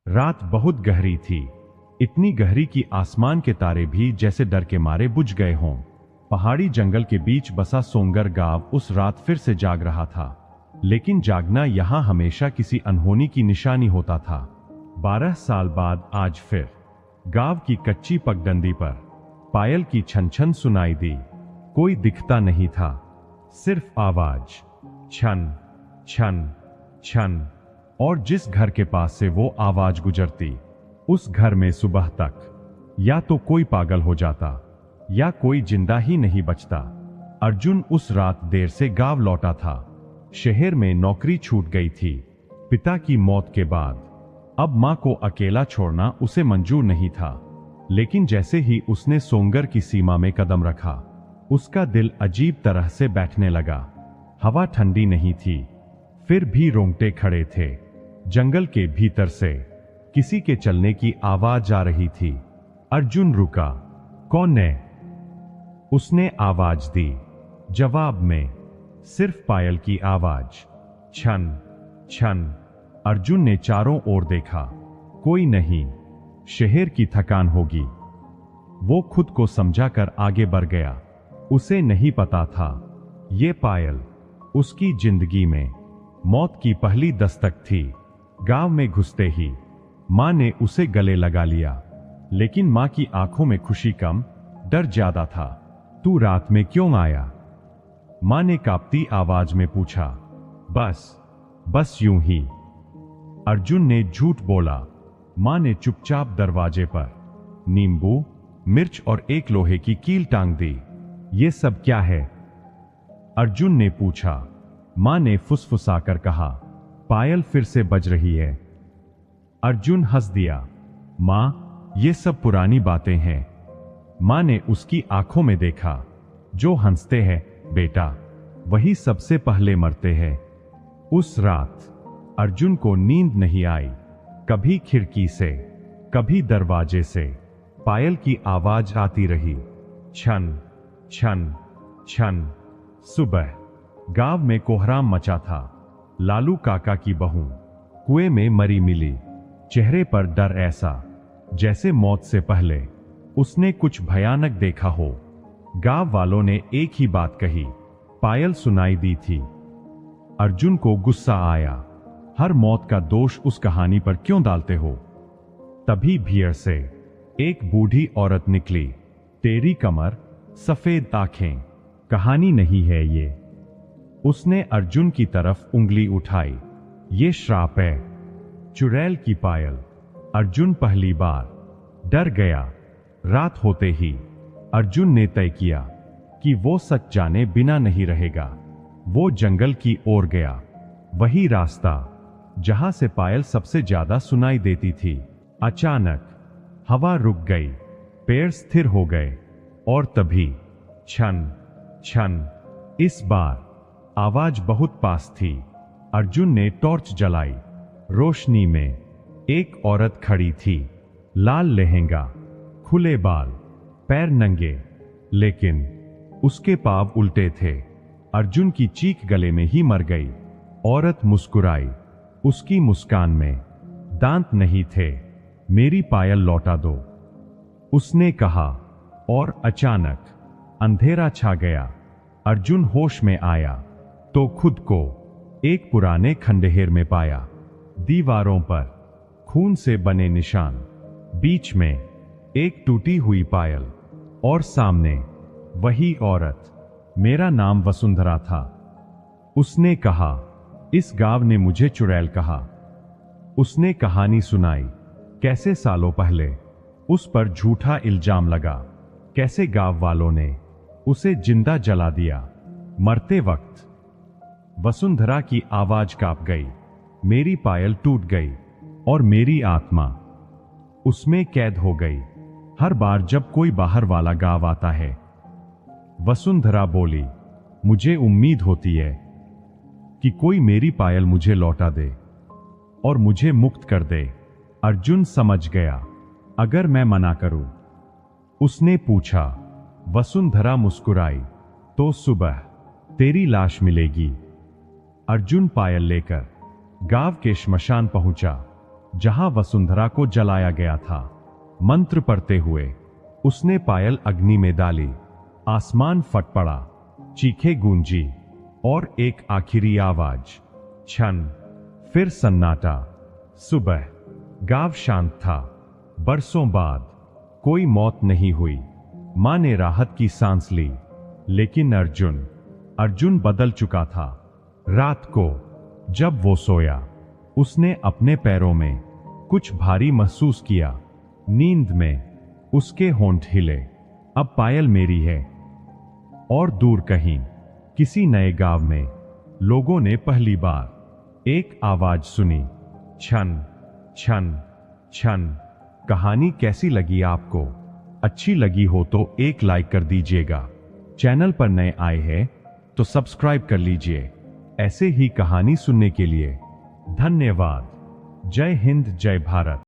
रात बहुत गहरी थी, इतनी गहरी कि आसमान के तारे भी जैसे डर के मारे बुझ गए हों। पहाड़ी जंगल के बीच बसा सोंगर गांव उस रात फिर से जाग रहा था, लेकिन जागना यहां हमेशा किसी अनहोनी की निशानी होता था। 12 साल बाद आज फिर गांव की कच्ची पगडंडी पर पायल की छन छन सुनाई दी। कोई दिखता नहीं था, सिर्फ आवाज, छन छन छन। और जिस घर के पास से वो आवाज गुजरती, उस घर में सुबह तक या तो कोई पागल हो जाता या कोई जिंदा ही नहीं बचता। अर्जुन उस रात देर से गांव लौटा था। शहर में नौकरी छूट गई थी। पिता की मौत के बाद अब मां को अकेला छोड़ना उसे मंजूर नहीं था। लेकिन जैसे ही उसने सोंगर की सीमा में कदम रखा, उसका दिल अजीब तरह से बैठने लगा। हवा ठंडी नहीं थी, फिर भी रोंगटे खड़े थे। जंगल के भीतर से किसी के चलने की आवाज आ रही थी। अर्जुन रुका। कौन है? उसने आवाज दी। जवाब में सिर्फ पायल की आवाज, छन छन। अर्जुन ने चारों ओर देखा, कोई नहीं। शहर की थकान होगी। वो खुद को समझाकर आगे बढ़ गया। उसे नहीं पता था, ये पायल उसकी जिंदगी में मौत की पहली दस्तक थी। गांव में घुसते ही मां ने उसे गले लगा लिया, लेकिन मां की आंखों में खुशी कम, डर ज्यादा था। तू रात में क्यों आया? मां ने कांपती आवाज में पूछा। बस यूं ही। अर्जुन ने झूठ बोला। मां ने चुपचाप दरवाजे पर नींबू, मिर्च और एक लोहे की कील टांग दी। ये सब क्या है? अर्जुन ने पूछा। मां ने फुसफुसाकर कहा, पायल फिर से बज रही है। अर्जुन हंस दिया। मां, ये सब पुरानी बातें हैं। मां ने उसकी आंखों में देखा। जो हंसते हैं बेटा, वही सबसे पहले मरते हैं। उस रात अर्जुन को नींद नहीं आई। कभी खिड़की से, कभी दरवाजे से पायल की आवाज आती रही, छन छन छन। सुबह गांव में कोहराम मचा था। लालू काका की बहू कुएं में मरी मिली। चेहरे पर डर ऐसा जैसे मौत से पहले उसने कुछ भयानक देखा हो। गांव वालों ने एक ही बात कही, पायल सुनाई दी थी। अर्जुन को गुस्सा आया। हर मौत का दोष उस कहानी पर क्यों डालते हो? तभी भीड़ से एक बूढ़ी औरत निकली। तेरी कमर, सफेद आंखें, कहानी नहीं है ये। उसने अर्जुन की तरफ उंगली उठाई। ये श्राप है। चुड़ैल की पायल। अर्जुन पहली बार डर गया। रात होते ही अर्जुन ने तय किया कि वो सच जाने बिना नहीं रहेगा। वो जंगल की ओर गया, वही रास्ता जहां से पायल सबसे ज्यादा सुनाई देती थी। अचानक हवा रुक गई, पेड़ स्थिर हो गए और तभी छन छन। इस बार आवाज बहुत पास थी। अर्जुन ने टॉर्च जलाई। रोशनी में एक औरत खड़ी थी। लाल लहंगा, खुले बाल, पैर नंगे, लेकिन उसके पांव उल्टे थे। अर्जुन की चीख गले में ही मर गई। औरत मुस्कुराई। उसकी मुस्कान में दांत नहीं थे। मेरी पायल लौटा दो, उसने कहा। और अचानक अंधेरा छा गया। अर्जुन होश में आया तो खुद को एक पुराने खंडहर में पाया। दीवारों पर खून से बने निशान, बीच में एक टूटी हुई पायल और सामने वही औरत। मेरा नाम वसुंधरा था, उसने कहा। इस गांव ने मुझे चुड़ैल कहा। उसने कहानी सुनाई, कैसे सालों पहले उस पर झूठा इल्जाम लगा, कैसे गांव वालों ने उसे जिंदा जला दिया। मरते वक्त वसुंधरा की आवाज कांप गई। मेरी पायल टूट गई और मेरी आत्मा उसमें कैद हो गई। हर बार जब कोई बाहर वाला गांव आता है, वसुंधरा बोली, मुझे उम्मीद होती है कि कोई मेरी पायल मुझे लौटा दे और मुझे मुक्त कर दे। अर्जुन समझ गया, अगर मैं मना करूं? उसने पूछा। वसुंधरा मुस्कुराई, तो सुबह तेरी लाश मिलेगी। अर्जुन पायल लेकर गांव के श्मशान पहुंचा। जहां वसुंधरा को जलाया गया था। मंत्र पढ़ते हुए उसने पायल अग्नि में डाली। आसमान फट पड़ा, चीखें गूंजी और एक आखिरी आवाज। क्षण, फिर सन्नाटा। सुबह गांव शांत था। बरसों बाद कोई मौत नहीं हुई। मां ने राहत की सांस ली। लेकिन अर्जुन बदल चुका था। रात को जब वो सोया, उसने अपने पैरों में कुछ भारी महसूस किया। नींद में उसके होंठ हिले। अब पायल मेरी है। और दूर कहीं किसी नए गांव में लोगों ने पहली बार एक आवाज सुनी, छन छन छन। कहानी कैसी लगी आपको? अच्छी लगी हो तो एक लाइक कर दीजिएगा। चैनल पर नए आए हैं तो सब्सक्राइब कर लीजिए। ऐसे ही कहानी सुनने के लिए धन्यवाद। जय हिंद, जय भारत।